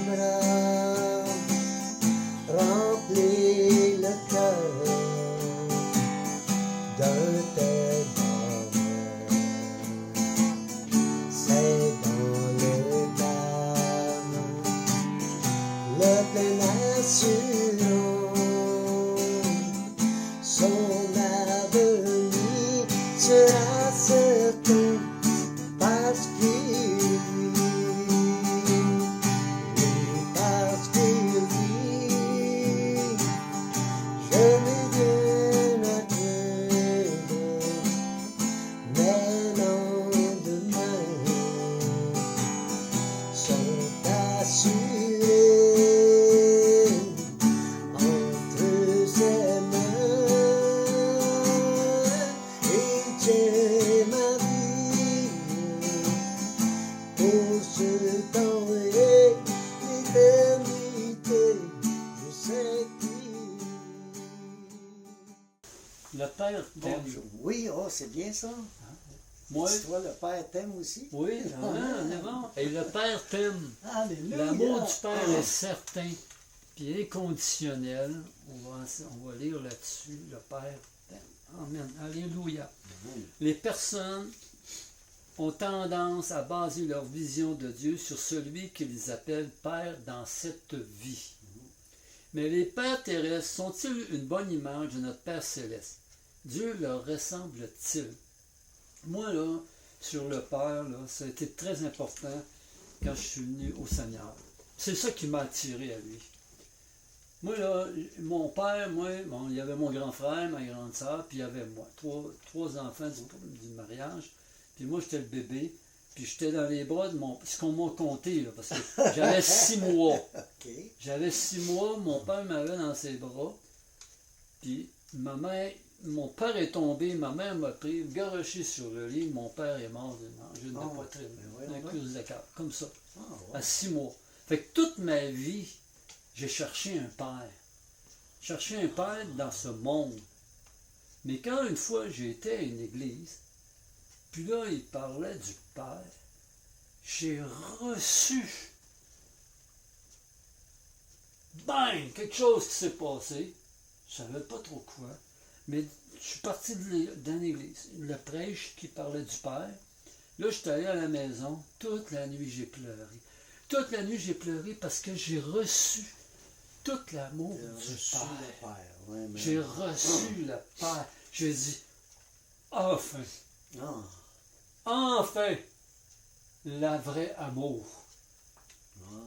viendra, remplis le cœur de tes bonheurs. C'est dans les dames le plein assurant, son avenir sera certain parce qu'il Le Père t'aime. Oui, oh, c'est bien ça. Moi, Toi, le Père t'aime aussi. oui, on est bon. Et le Père t'aime. Alléluia. L'amour du Père est certain, puis inconditionnel. On va lire là-dessus. Le Père t'aime. Amen. Alléluia. Les personnes ont tendance à baser leur vision de Dieu sur celui qu'ils appellent Père dans cette vie. Mais les pères terrestres sont-ils une bonne image de notre Père céleste? Dieu leur ressemble-t-il? Moi, là, sur le Père, là, ça a été très important quand je suis venu au Seigneur. C'est ça qui m'a attiré à lui. Moi, là, mon père, il y avait mon grand frère, ma grande sœur, puis il y avait moi. Trois enfants du mariage. Puis moi, j'étais le bébé. Puis j'étais dans les bras de ce qu'on m'a compté, là, parce que j'avais 6 mois. Okay. J'avais 6 mois, mon père m'avait dans ses bras. Puis ma mère, mon père est tombé, ma mère m'a pris, garoché sur le lit, mon père est mort d'une angine de poitrine, d'un crise de cœur, comme ça, à 6 mois. Fait que toute ma vie, j'ai cherché un père. Cherché un père dans ce monde. Mais quand une fois j'étais à une église, puis là, il parlait du Père. J'ai reçu. Bang! Quelque chose qui s'est passé. Je ne savais pas trop quoi. Mais je suis parti dans l'église. Le prêche qui parlait du Père. Là, je suis allé à la maison. Toute la nuit, j'ai pleuré. Toute la nuit, j'ai pleuré parce que j'ai reçu tout l'amour du Père. J'ai reçu le Père. J'ai dit, enfin. Enfin, la vraie amour.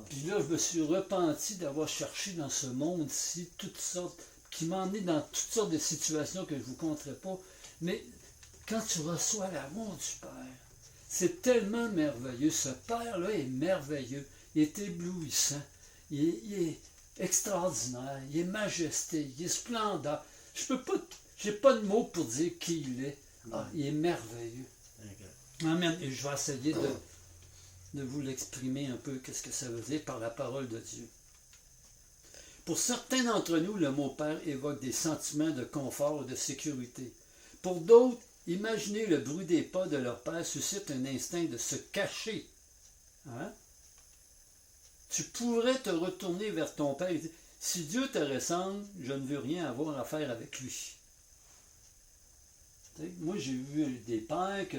Puis là, je me suis repenti d'avoir cherché dans ce monde-ci toutes sortes, qui m'a emmené dans toutes sortes de situations que je ne vous conterai pas. Mais quand tu reçois l'amour du Père, c'est tellement merveilleux. Ce Père-là est merveilleux, il est éblouissant, il est extraordinaire, il est majesté, il est splendeur. Je n'ai pas de mots pour dire qui il est. Il est merveilleux. Amen. Et je vais essayer de vous l'exprimer un peu, qu'est-ce que ça veut dire par la parole de Dieu. Pour certains d'entre nous, le mot Père évoque des sentiments de confort et de sécurité. Pour d'autres, imaginer le bruit des pas de leur Père suscite un instinct de se cacher. Hein? Tu pourrais te retourner vers ton Père et dire, si Dieu te ressemble, je ne veux rien avoir à faire avec lui. Moi, j'ai vu des pères que,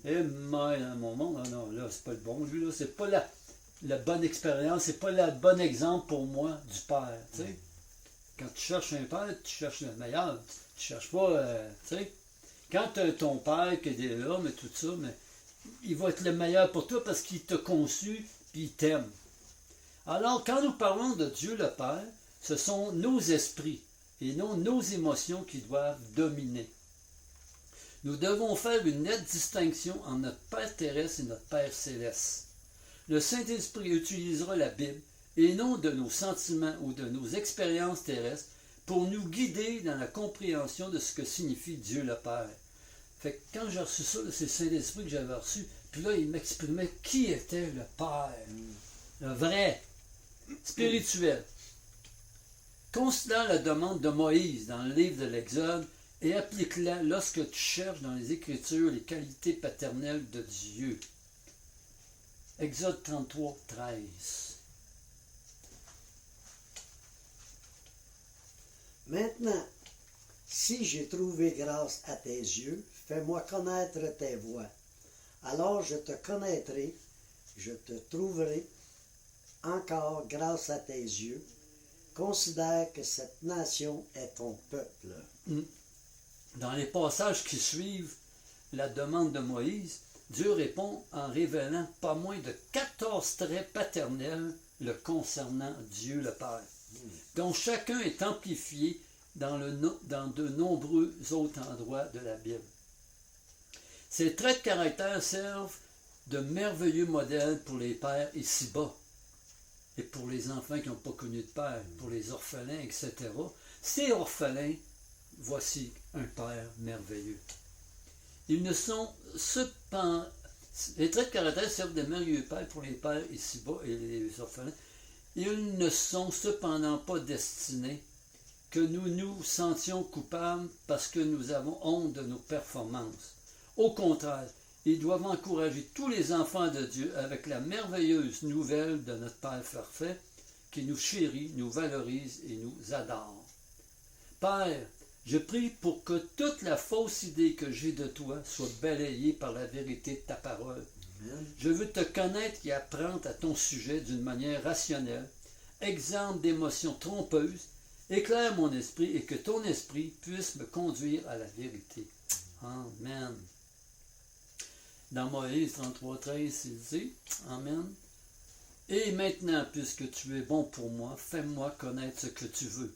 dans mon monde, non, là, c'est pas le bon, lui, là, c'est pas la bonne expérience, c'est pas le bon exemple pour moi du père, tu sais. Quand tu cherches un père, tu cherches le meilleur, tu cherches pas, tu sais. Quand tu as ton père qui est là, mais tout ça, mais il va être le meilleur pour toi parce qu'il t'a conçu, puis il t'aime. Alors, quand nous parlons de Dieu le Père, ce sont nos esprits et non nos émotions qui doivent dominer. Nous devons faire une nette distinction entre notre Père terrestre et notre Père céleste. Le Saint-Esprit utilisera la Bible et non de nos sentiments ou de nos expériences terrestres pour nous guider dans la compréhension de ce que signifie Dieu le Père. Fait que quand j'ai reçu ça, c'est le Saint-Esprit que j'avais reçu, puis là, il m'exprimait qui était le Père, le vrai, spirituel. Considère la demande de Moïse dans le livre de l'Exode et applique-la lorsque tu cherches dans les Écritures les qualités paternelles de Dieu. Exode 33, 13. Maintenant, si j'ai trouvé grâce à tes yeux, fais-moi connaître tes voies. Alors je te connaîtrai, je te trouverai encore grâce à tes yeux. Considère que cette nation est ton peuple. Dans les passages qui suivent la demande de Moïse, Dieu répond en révélant pas moins de 14 traits paternels le concernant Dieu le Père, dont chacun est amplifié dans de nombreux autres endroits de la Bible. Ces traits de caractère servent de merveilleux modèles pour les pères ici-bas et pour les enfants qui n'ont pas connu de père, pour les orphelins, etc. Ces orphelins, voici un père merveilleux. Ils ne sont cependant... Les traits de caractère servent de merveilleux pères pour les pères ici-bas et les orphelins. Ils ne sont cependant pas destinés que nous nous sentions coupables parce que nous avons honte de nos performances. Au contraire, ils doivent encourager tous les enfants de Dieu avec la merveilleuse nouvelle de notre Père parfait qui nous chérit, nous valorise et nous adore. Père, je prie pour que toute la fausse idée que j'ai de toi soit balayée par la vérité de ta parole. Amen. Je veux te connaître et apprendre à ton sujet d'une manière rationnelle, exempte d'émotions trompeuses, éclaire mon esprit et que ton esprit puisse me conduire à la vérité. Amen. Dans Moïse 33,13, il dit, Amen. Et maintenant, puisque tu es bon pour moi, fais-moi connaître ce que tu veux.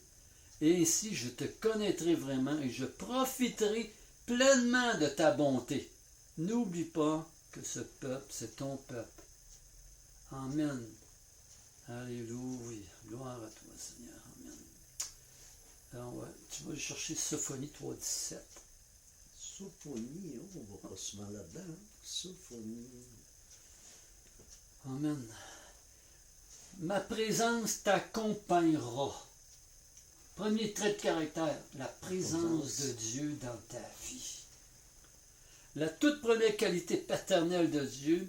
Et ainsi je te connaîtrai vraiment et je profiterai pleinement de ta bonté. N'oublie pas que ce peuple, c'est ton peuple. Amen. Alléluia. Gloire à toi, Seigneur. Amen. Alors, ouais, tu vas chercher Sophonie 3,17. Sophonie, on va pas souvent là-dedans. Hein? Sophonie. Amen. Ma présence t'accompagnera. Premier trait de caractère, la présence de Dieu dans ta vie. La toute première qualité paternelle de Dieu,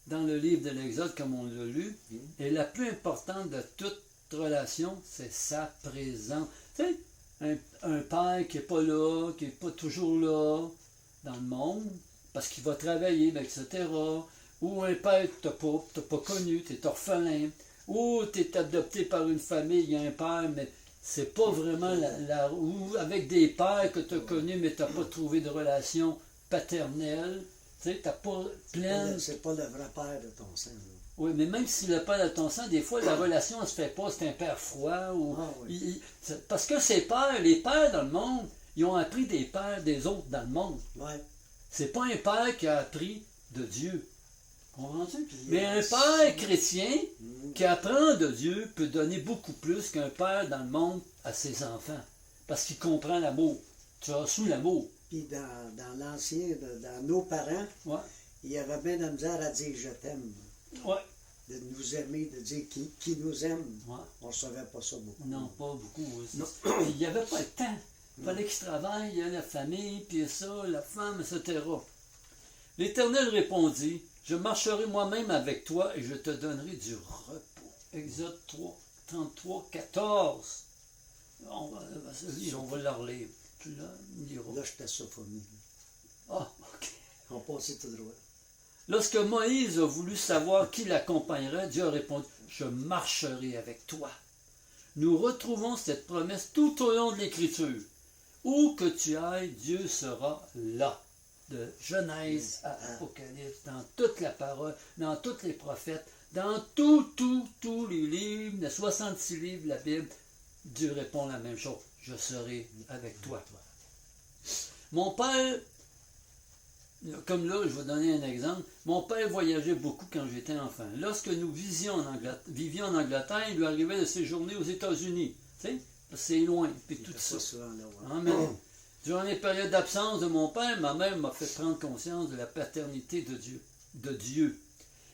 dans le livre de l'Exode, comme on l'a lu, est la plus importante de toute relation, c'est sa présence. Tu sais, un père qui n'est pas là, qui n'est pas toujours là dans le monde, parce qu'il va travailler, etc. Ou un père que tu n'as pas connu, tu es orphelin. Ou tu es adopté par une famille, il y a un père, mais c'est pas vraiment ou avec des pères que tu as connus, mais tu n'as pas trouvé de relation paternelle. Tu sais, tu n'as pas plein. C'est pas le vrai père de ton sang. Là. Oui, mais même si le père de ton sang, des fois, la relation ne se fait pas, c'est un père froid. Ou, oui. parce que ces pères, les pères dans le monde, ils ont appris des pères des autres dans le monde. Ouais. C'est pas un père qui a appris de Dieu. Comprends-tu? Mais un père chrétien qui apprend de Dieu peut donner beaucoup plus qu'un père dans le monde à ses enfants. Parce qu'il comprend l'amour. Tu as reçu l'amour. Puis dans l'ancien, dans nos parents, Ouais. il y avait bien de la misère à dire je t'aime. Ouais. De nous aimer, de dire qui nous aime. Ouais. On ne savait pas ça beaucoup. Non, pas beaucoup. Il n'y avait pas le temps. Il fallait qu'il travaille, il y a la famille, puis ça, la femme, etc. L'Éternel répondit, je marcherai moi-même avec toi et je te donnerai du repos. Exode 3, 33, 14. On va le relire. Tu liras. Là, j'étais Sophonie. Ah, ok. On passait tout droit. Lorsque Moïse a voulu savoir qui l'accompagnerait, Dieu a répondu, je marcherai avec toi. Nous retrouvons cette promesse tout au long de l'Écriture. Où que tu ailles, Dieu sera là. De Genèse à Apocalypse, dans toute la parole, dans tous les prophètes, dans tous les livres, les 66 livres de la Bible, Dieu répond la même chose. Je serai avec toi. Mon père, comme là, je vais donner un exemple, mon père voyageait beaucoup quand j'étais enfant. Lorsque nous vivions en Angleterre, il lui arrivait de séjourner aux États-Unis. Tu sais, c'est loin, puis tout ça. Amen. Durant les périodes d'absence de mon père, ma mère m'a fait prendre conscience de la paternité de Dieu.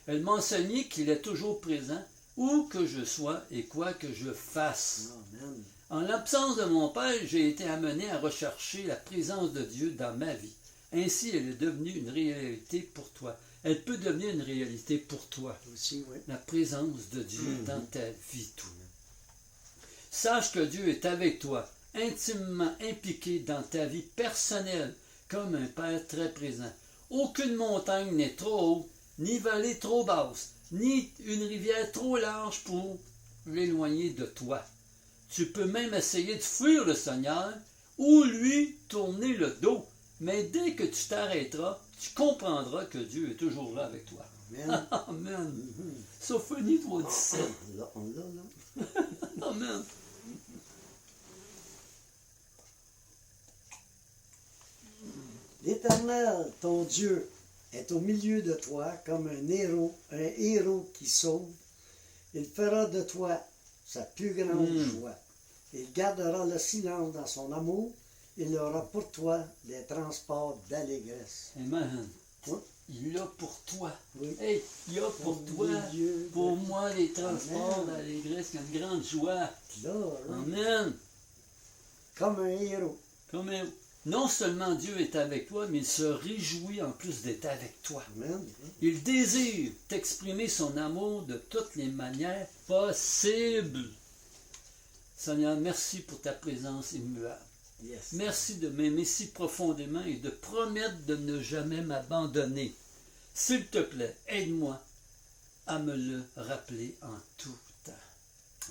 Elle m'a enseigné qu'il est toujours présent, où que je sois et quoi que je fasse. Amen. En l'absence de mon père, j'ai été amené à rechercher la présence de Dieu dans ma vie. Ainsi, elle est devenue une réalité pour toi. Elle peut devenir une réalité pour toi. Aussi, oui. La présence de Dieu dans ta vie, tout. Sache que Dieu est avec toi. intimement impliqué dans ta vie personnelle, comme un Père très présent. Aucune montagne n'est trop haute, ni vallée trop basse, ni une rivière trop large pour l'éloigner de toi. Tu peux même essayer de fuir le Seigneur ou lui tourner le dos, mais dès que tu t'arrêteras, tu comprendras que Dieu est toujours là avec toi. Amen. Amen. Sophonie 3,17. Là, on l'a, là. Amen. L'Éternel, ton Dieu, est au milieu de toi comme un héros qui sauve. Il fera de toi sa plus grande joie. Il gardera le silence dans son amour. Il aura pour toi des transports d'allégresse. Amen. Oui. Il a pour toi. Oui. Hey, il a pour toi, milieu pour de- moi, les transports Amen. d'allégresse, une grande joie. Là, là, Amen. comme un héros. Comme non seulement Dieu est avec toi, mais il se réjouit en plus d'être avec toi. Amen. Il désire t'exprimer son amour de toutes les manières possibles. Seigneur, merci pour ta présence immuable. Yes. Merci de m'aimer si profondément et de promettre de ne jamais m'abandonner. S'il te plaît, aide-moi à me le rappeler en tout temps.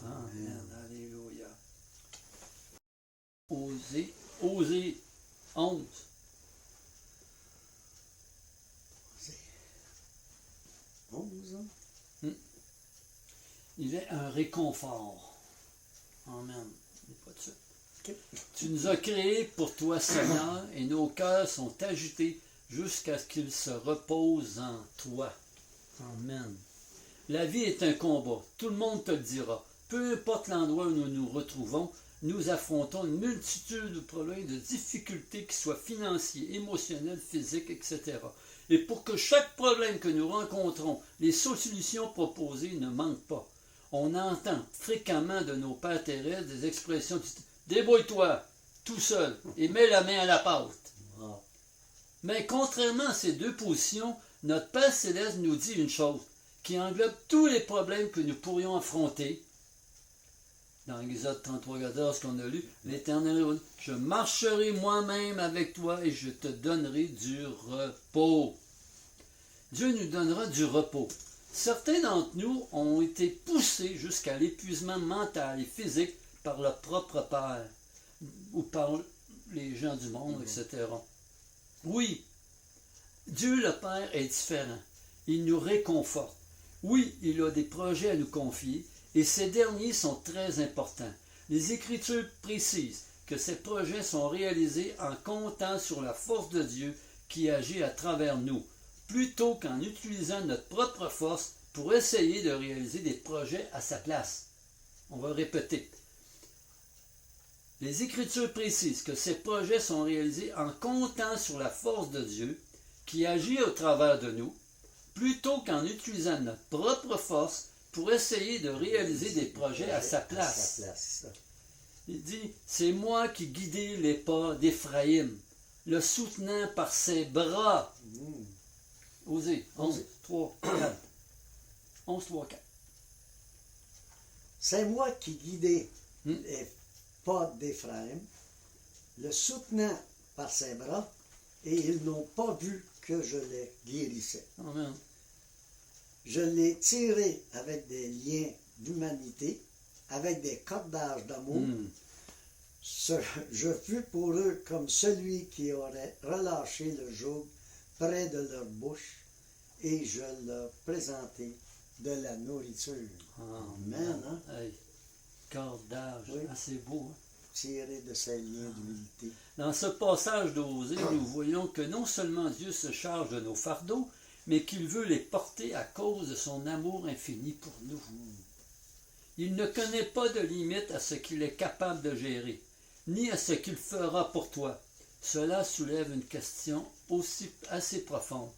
Amen. Alléluia. Osée 11. C'est 11 ans. Il est un réconfort. Amen. Pas de suite. Ok. Tu nous as créés pour toi, Seigneur, et nos cœurs sont agités jusqu'à ce qu'ils se reposent en toi. Amen. La vie est un combat, tout le monde te le dira. Peu importe l'endroit où nous nous retrouvons, nous affrontons une multitude de problèmes, de difficultés, qu'ils soient financiers, émotionnels, physiques, etc. Et pour que chaque problème que nous rencontrons, les solutions proposées ne manquent pas. On entend fréquemment de nos pères terrestres des expressions du style « Débrouille-toi, tout seul, et mets la main à la pâte. » Ah, Mais contrairement à ces deux positions, notre Père Céleste nous dit une chose qui englobe tous les problèmes que nous pourrions affronter. Dans Exode 33,14 qu'on a lu, l'Éternel dit, je marcherai moi-même avec toi et je te donnerai du repos. Dieu nous donnera du repos. Certains d'entre nous ont été poussés jusqu'à l'épuisement mental et physique par leur propre père ou par les gens du monde, etc. Oui, Dieu le Père est différent. Il nous réconforte. Oui, il a des projets à nous confier et ces derniers sont très importants. Les Écritures précisent que ces projets sont réalisés en comptant sur la force de Dieu qui agit à travers nous, plutôt qu'en utilisant notre propre force pour essayer de réaliser des projets à sa place. On va répéter. Les Écritures précisent que ces projets sont réalisés en comptant sur la force de Dieu qui agit au travers de nous, plutôt qu'en utilisant notre propre force pour essayer de réaliser des projets à sa place. Il dit, c'est moi qui guidai les pas d'Éphraïm, le soutenant par ses bras. Osée, 11, 3, 4. 11, 3, 4. C'est moi qui guidais les pas d'Éphraïm, le soutenant par ses bras, et ils n'ont pas vu que je les guérissais. Amen. Je les tirai avec des liens d'humanité, avec des cordages d'amour. Je fus pour eux comme celui qui aurait relâché le joug près de leur bouche, et je leur présentai de la nourriture. Amen. Hein? Hey, cordage, Oui. assez beau. Hein? Tiré de ces liens d'humilité. Dans ce passage d'Osée, nous voyons que non seulement Dieu se charge de nos fardeaux, mais qu'il veut les porter à cause de son amour infini pour nous. Il ne connaît pas de limite à ce qu'il est capable de gérer, ni à ce qu'il fera pour toi. Cela soulève une question aussi assez profonde.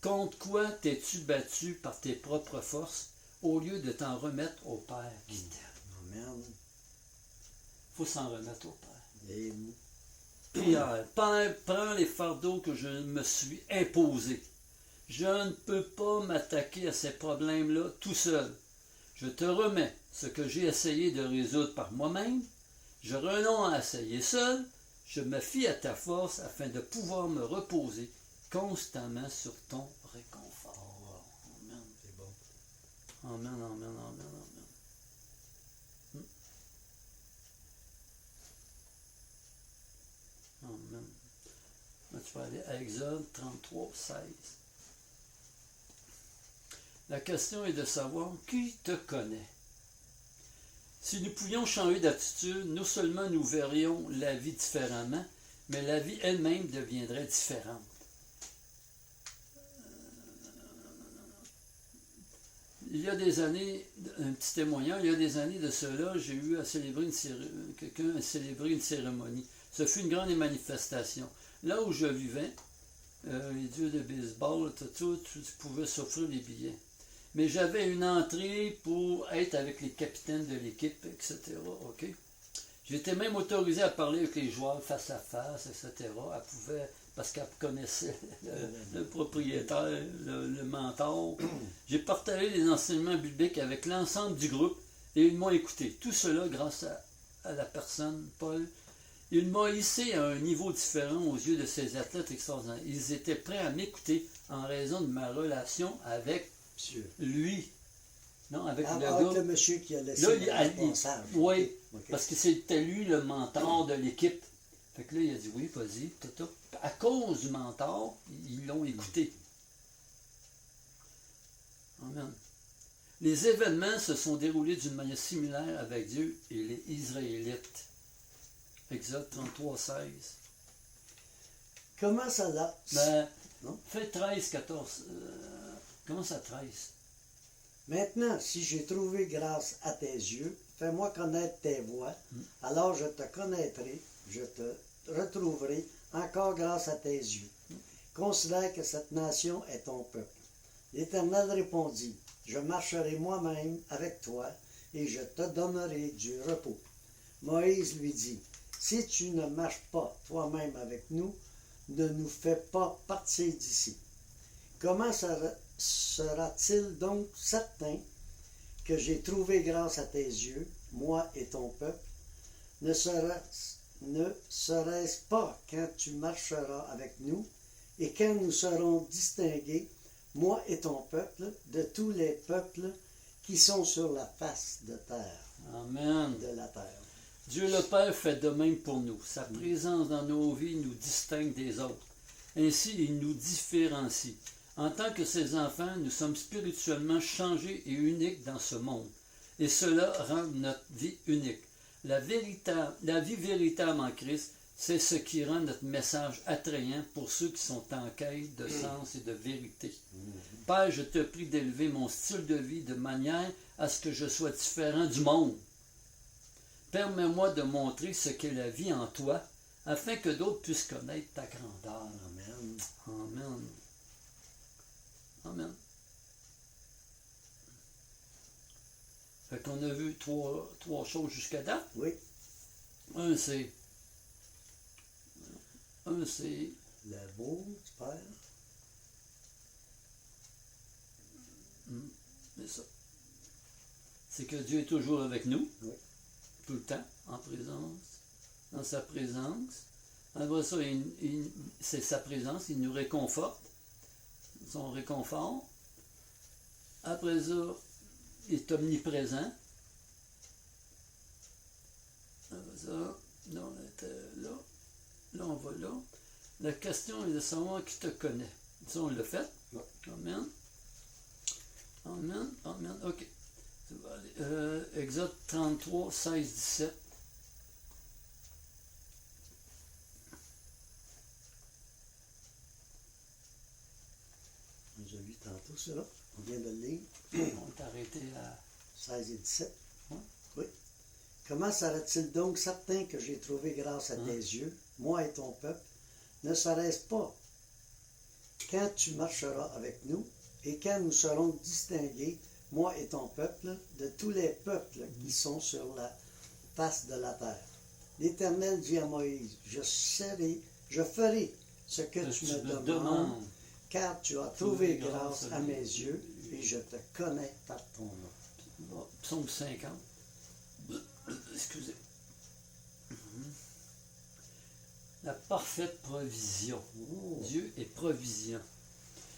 Contre quoi t'es-tu battu par tes propres forces au lieu de t'en remettre au Père qui t'aime? Amen. Il faut s'en remettre au Père. Et nous. Prière. Père, prends les fardeaux que je me suis imposés. Je ne peux pas m'attaquer à ces problèmes-là tout seul. Je te remets ce que j'ai essayé de résoudre par moi-même. Je renonce à essayer seul, je me fie à ta force afin de pouvoir me reposer constamment sur ton réconfort. Amen. C'est bon. Amen, amen, amen, amen. Amen. Là, tu vas aller à Exode 33, 16. La question est de savoir qui te connaît. Si nous pouvions changer d'attitude, non seulement nous verrions la vie différemment, mais la vie elle-même deviendrait différente. Il y a des années, un petit témoignage, il y a des années de cela, j'ai eu à célébrer quelqu'un a célébré une cérémonie. Ce fut une grande manifestation. Là où je vivais, les dieux de baseball, tout, tu pouvais s'offrir des billets. Mais j'avais une entrée pour être avec les capitaines de l'équipe, etc. OK? J'étais même autorisé à parler avec les joueurs face à face, etc. Elle pouvait, parce qu'elle connaissait le propriétaire, le mentor. J'ai partagé les enseignements bibliques avec l'ensemble du groupe et ils m'ont écouté. Tout cela grâce à la personne, Paul. Il m'a hissé à un niveau différent aux yeux de ces athlètes extraordinaires. Ils étaient prêts à m'écouter en raison de ma relation avec lui. Non, avec le gars. Avec le monsieur qui a laissé le responsable. Oui, okay. Parce que c'était lui le mentor de l'équipe. Fait que là, il a dit oui, vas-y, tout. À cause du mentor, ils l'ont écouté. Amen. Les événements se sont déroulés d'une manière similaire avec Dieu et les Israélites. Exode 33, 16. Comment ça l'a? Fait 13, 14. Comment ça 13? Maintenant, si j'ai trouvé grâce à tes yeux, fais-moi connaître tes voies, alors je te connaîtrai, je te retrouverai encore grâce à tes yeux. Considère que cette nation est ton peuple. L'Éternel répondit, je marcherai moi-même avec toi et je te donnerai du repos. Moïse lui dit, si tu ne marches pas toi-même avec nous, ne nous fais pas partir d'ici. Comment sera-t-il donc certain que j'ai trouvé grâce à tes yeux, moi et ton peuple? Ne serait-ce pas quand tu marcheras avec nous et quand nous serons distingués, moi et ton peuple, de tous les peuples qui sont sur la face de terre? Amen. De la terre. Dieu le Père fait de même pour nous. Sa présence dans nos vies nous distingue des autres. Ainsi, il nous différencie. En tant que ses enfants, nous sommes spirituellement changés et uniques dans ce monde. Et cela rend notre vie unique. La vie véritable en Christ, c'est ce qui rend notre message attrayant pour ceux qui sont en quête de sens et de vérité. Père, je te prie d'élever mon style de vie de manière à ce que je sois différent du monde. Permets-moi de montrer ce qu'est la vie en toi, afin que d'autres puissent connaître ta grandeur. Amen. Amen. Amen. Fait qu'on a vu trois choses jusqu'à date. Oui. Un, c'est l'amour du Père. C'est ça. C'est que Dieu est toujours avec nous. Oui. Tout le temps, en présence, dans sa présence. Après ça, c'est sa présence, il nous réconforte, son réconfort. Après ça, il est omniprésent. Après ça, là, on était là. Là, on va là. La question est de savoir qui te connaît. Ça, on l'a fait. Oui. Amen. Amen. Amen. OK. Exode 33, 16, 17. On a vu tantôt cela. On vient de le lire. On est arrêté à 16 et 17. Ouais. Oui. Comment sera-t-il donc certain que j'ai trouvé grâce à tes yeux, moi et ton peuple? Ne serait-ce pas quand tu marcheras avec nous et quand nous serons distingués, moi et ton peuple, de tous les peuples qui sont sur la face de la terre? L'Éternel dit à Moïse, je ferai ce que tu me demandes, car tu as trouvé grâce à mes yeux et je te connais par ton nom. Psaume 50. Excusez. La parfaite provision. Oh. Dieu est provision.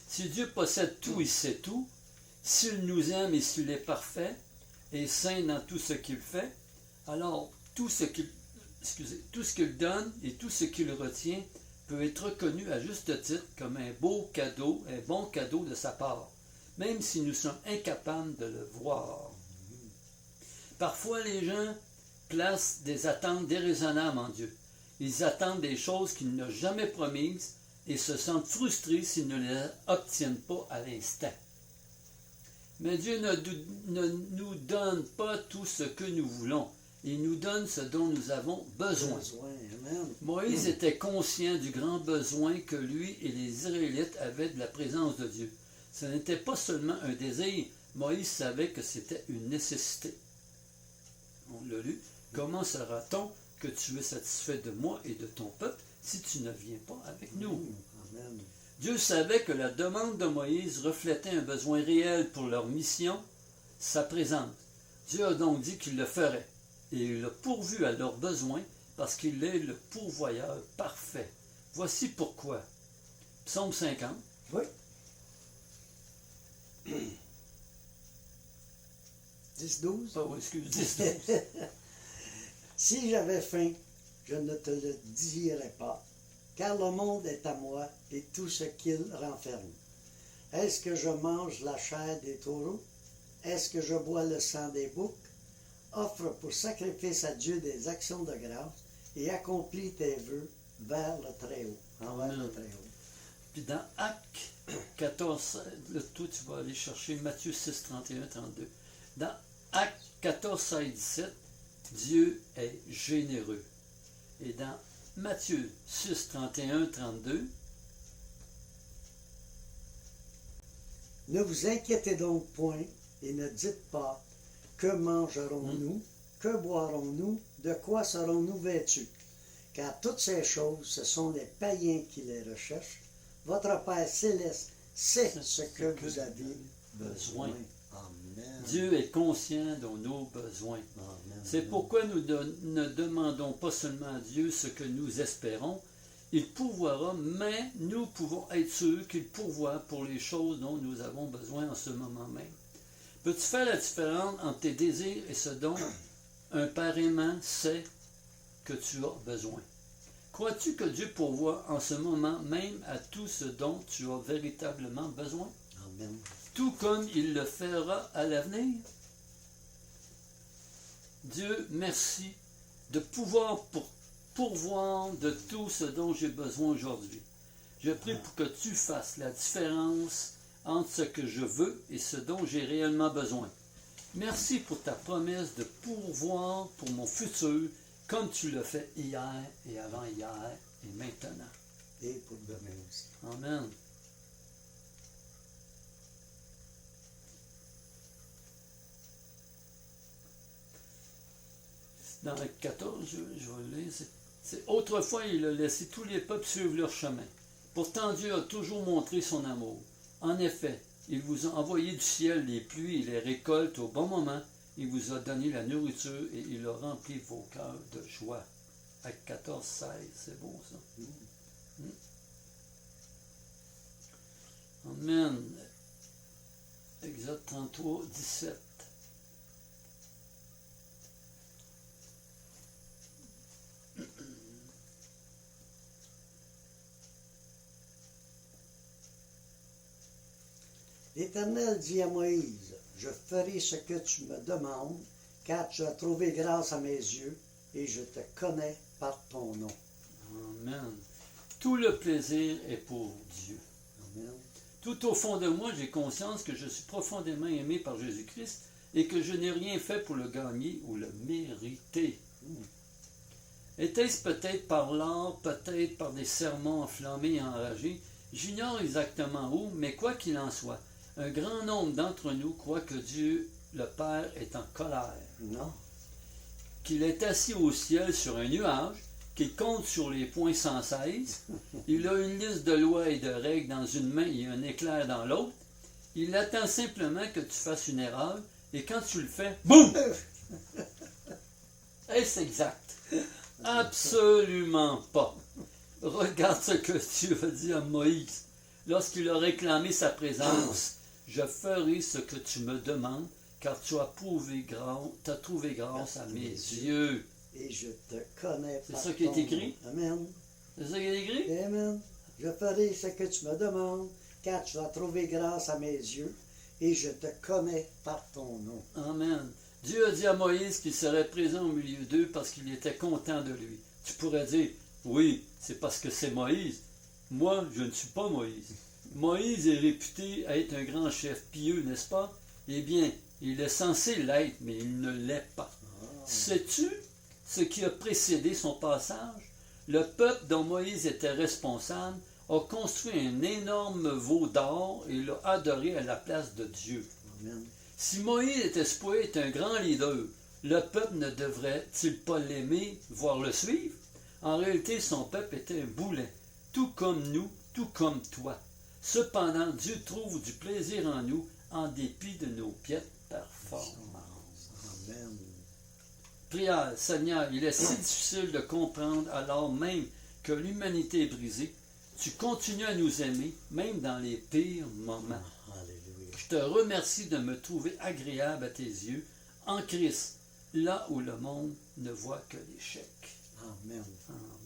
Si Dieu possède tout, il sait tout. S'il nous aime et s'il est parfait et saint dans tout ce qu'il fait, alors tout ce qu'il donne et tout ce qu'il retient peut être reconnu à juste titre comme un beau cadeau, un bon cadeau de sa part, même si nous sommes incapables de le voir. Parfois, les gens placent des attentes déraisonnables en Dieu. Ils attendent des choses qu'il n'a jamais promises et se sentent frustrés s'ils ne les obtiennent pas à l'instant. Mais Dieu ne nous donne pas tout ce que nous voulons. Il nous donne ce dont nous avons besoin. Moïse était conscient du grand besoin que lui et les Israélites avaient de la présence de Dieu. Ce n'était pas seulement un désir. Moïse savait que c'était une nécessité. On l'a lu. Comment sera-t-on que tu es satisfait de moi et de ton peuple si tu ne viens pas avec nous? Amen. Dieu savait que la demande de Moïse reflétait un besoin réel pour leur mission, sa présence. Dieu a donc dit qu'il le ferait, et il a pourvu à leurs besoins parce qu'il est le pourvoyeur parfait. Voici pourquoi. Psaume 50. Oui. 10-12. Oh, excuse, 10-12. Si j'avais faim, je ne te le dirais pas, car le monde est à moi et tout ce qu'il renferme. Est-ce que je mange la chair des taureaux? Est-ce que je bois le sang des boucs? Offre pour sacrifice à Dieu des actions de grâce et accomplis tes vœux vers le Très-Haut. Envers le Très-Haut. Puis dans Actes 14, là, toi tu vas aller chercher Matthieu 6, 31, 32. Dans Actes 14, 16, 17, Dieu est généreux. Et dans Matthieu 6, 31, 32, ne vous inquiétez donc point et ne dites pas que mangerons-nous, que boirons-nous, de quoi serons-nous vêtus? Car toutes ces choses, ce sont les païens qui les recherchent. Votre Père céleste sait ce que vous avez besoin. Amen. Dieu est conscient de nos besoins. Amen. C'est pourquoi nous ne demandons pas seulement à Dieu ce que nous espérons. Il pourvoira, mais nous pouvons être sûrs qu'il pourvoit pour les choses dont nous avons besoin en ce moment même. Peux-tu faire la différence entre tes désirs et ce dont un Père aimant sait que tu as besoin? Crois-tu que Dieu pourvoit en ce moment même à tout ce dont tu as véritablement besoin? Amen. Tout comme il le fera à l'avenir? Dieu, merci de pouvoir pourvoir de tout ce dont j'ai besoin aujourd'hui. Je prie pour que tu fasses la différence entre ce que je veux et ce dont j'ai réellement besoin. Merci pour ta promesse de pourvoir pour mon futur, comme tu l'as fait hier et avant-hier et maintenant. Et pour demain aussi. Amen. Dans le 14, je vais le lire. Autrefois, il a laissé tous les peuples suivre leur chemin. Pourtant, Dieu a toujours montré son amour. En effet, il vous a envoyé du ciel les pluies et les récoltes au bon moment. Il vous a donné la nourriture et il a rempli vos cœurs de joie. Acte 14, 16, c'est beau ça. Amen. Exode 33, 17. L'Éternel dit à Moïse, je ferai ce que tu me demandes, car tu as trouvé grâce à mes yeux, et je te connais par ton nom. Amen. Tout le plaisir est pour Dieu. Amen. Tout au fond de moi, j'ai conscience que je suis profondément aimé par Jésus-Christ et que je n'ai rien fait pour le gagner ou le mériter. Était-ce peut-être par l'art, peut-être par des sermons enflammés et enragés? J'ignore exactement où, mais quoi qu'il en soit, un grand nombre d'entre nous croient que Dieu, le Père, est en colère. Non. Qu'il est assis au ciel sur un nuage, qu'il compte sur les points sans cesse. Il a une liste de lois et de règles dans une main et un éclair dans l'autre. Il attend simplement que tu fasses une erreur, et quand tu le fais, boum! Est-ce exact? Absolument pas. Regarde ce que Dieu a dit à Moïse lorsqu'il a réclamé sa présence. Je ferai ce que tu me demandes, car tu as trouvé grâce à mes yeux. Et je te connais. C'est ça qui est écrit? Amen. C'est ça qui est écrit? Amen. Je ferai ce que tu me demandes, car tu as trouvé grâce à mes yeux, et je te connais par ton nom. Amen. Dieu a dit à Moïse qu'il serait présent au milieu d'eux parce qu'il était content de lui. Tu pourrais dire, oui, c'est parce que c'est Moïse. Moi, je ne suis pas Moïse. Moïse est réputé être un grand chef pieux, n'est-ce pas? Eh bien, il est censé l'être, mais il ne l'est pas. Sais-tu ce qui a précédé son passage? Le peuple dont Moïse était responsable a construit un énorme veau d'or et l'a adoré à la place de Dieu. Amen. Si Moïse était supposé être un grand leader, le peuple ne devrait-il pas l'aimer, voire le suivre? En réalité, son peuple était un boulet, tout comme nous, tout comme toi. Cependant, Dieu trouve du plaisir en nous, en dépit de nos piètres performances. Amen. Prière, Seigneur, il est si difficile de comprendre alors même que l'humanité est brisée. Tu continues à nous aimer, même dans les pires moments. Alléluia. Je te remercie de me trouver agréable à tes yeux, en Christ, là où le monde ne voit que l'échec. Amen. Amen.